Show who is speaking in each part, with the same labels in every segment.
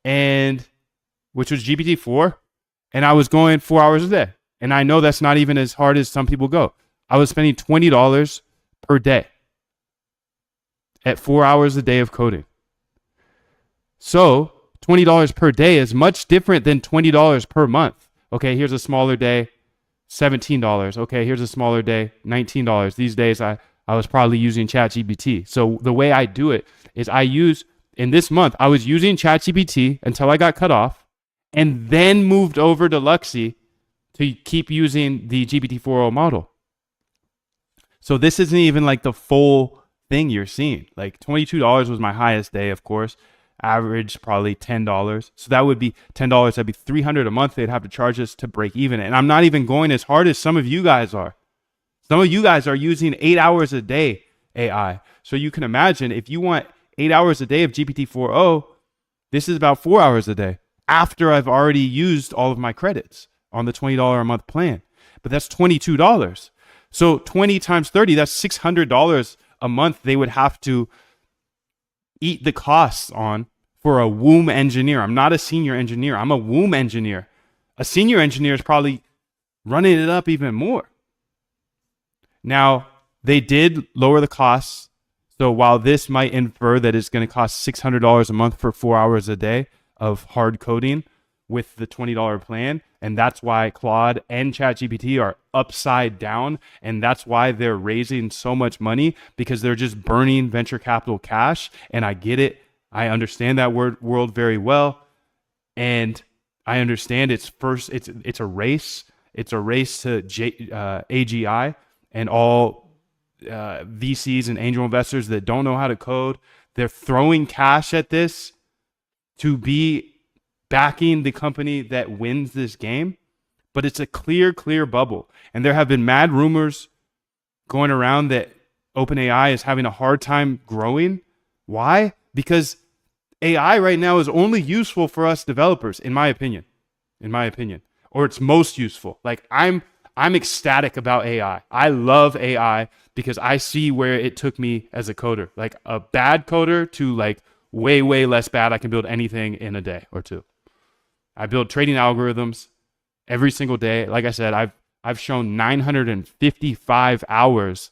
Speaker 1: and which was GPT-4, and I was going 4 hours a day. And I know that's not even as hard as some people go. I was spending $20 per day at 4 hours a day of coding. So $20 per day is much different than $20 per month. Okay, here's a smaller day, $17. Okay, here's a smaller day, $19. These days I was probably using ChatGPT. So the way I do it is in this month, I was using ChatGPT until I got cut off and then moved over to Luxy to keep using the GPT-4o model. So this isn't even like the full thing you're seeing. Like $22 was my highest day, of course. Average probably $10. So that would be $10. That'd be $300 a month. They'd have to charge us to break even. And I'm not even going as hard as some of you guys are. Some of you guys are using 8 hours a day AI. So you can imagine if you want 8 hours a day of GPT-4o, this is about 4 hours a day after I've already used all of my credits on the $20 a month plan. But that's $22. So 20 times 30, that's $600 a month they would have to eat the costs on for a womb engineer. I'm not a senior engineer. I'm a womb engineer. A senior engineer is probably running it up even more. Now, they did lower the costs. So while this might infer that it's going to cost $600 a month for 4 hours a day of hard coding with the $20 plan, and that's why Claude and ChatGPT are upside down, and that's why they're raising so much money, because they're just burning venture capital cash. And I get it. I understand that world very well, and I understand it's a race. It's a race to AGI and all VCs and angel investors that don't know how to code. They're throwing cash at this to be backing the company that wins this game, but it's a clear bubble. And there have been mad rumors going around that OpenAI is having a hard time growing. Why? Because AI right now is only useful for us developers, in my opinion, or it's most useful. Like I'm ecstatic about AI. I love AI because I see where it took me as a coder, like a bad coder to like way less bad. I can build anything in a day or two. I build trading algorithms every single day. Like I said, I've shown 955 hours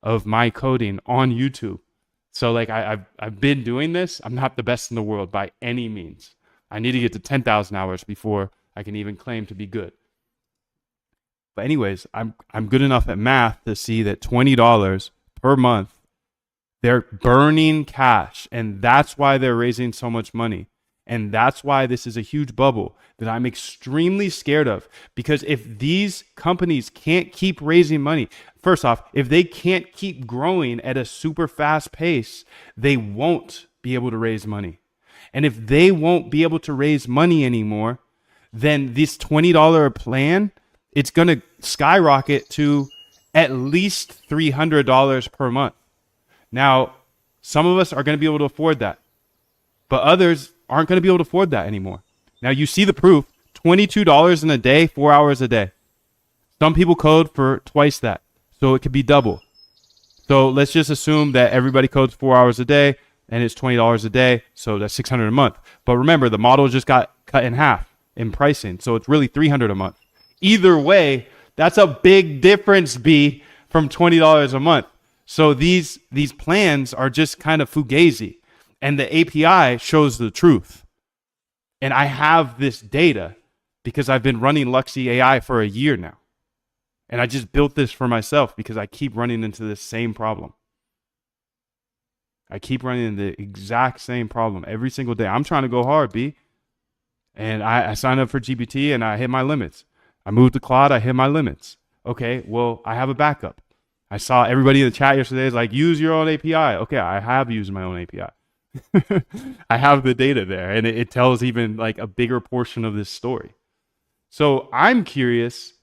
Speaker 1: of my coding on YouTube. So like I've been doing this. I'm not the best in the world by any means. I need to get to 10,000 hours before I can even claim to be good. But anyways, I'm good enough at math to see that $20 per month, they're burning cash, and that's why they're raising so much money. And that's why this is a huge bubble that I'm extremely scared of. Because if these companies can't keep raising money, first off, if they can't keep growing at a super fast pace, they won't be able to raise money. And if they won't be able to raise money anymore, then this $20 plan, it's going to skyrocket to at least $300 per month. Now, some of us are going to be able to afford that, but others aren't going to be able to afford that anymore. Now, you see the proof. $22 in a day, 4 hours a day. Some people code for twice that, so it could be double. So let's just assume that everybody codes 4 hours a day, and it's $20 a day, so that's $600 a month. But remember, the model just got cut in half in pricing, so it's really $300 a month. Either way, that's a big difference, B, from $20 a month. So these plans are just kind of fugazi. And the API shows the truth. And I have this data because I've been running Luxy AI for a year now. And I just built this for myself because I keep running into this same problem. I keep running into the exact same problem every single day. I'm trying to go hard, B. And I signed up for GPT and I hit my limits. I moved to Claude, I hit my limits. Okay, well, I have a backup. I saw everybody in the chat yesterday is like, use your own API. Okay, I have used my own API. I have the data there, and it tells even like a bigger portion of this story. So I'm curious,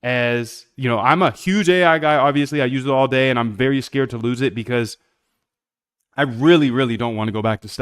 Speaker 1: as you know, I'm a huge AI guy. Obviously, I use it all day, and I'm very scared to lose it because I really don't want to go back to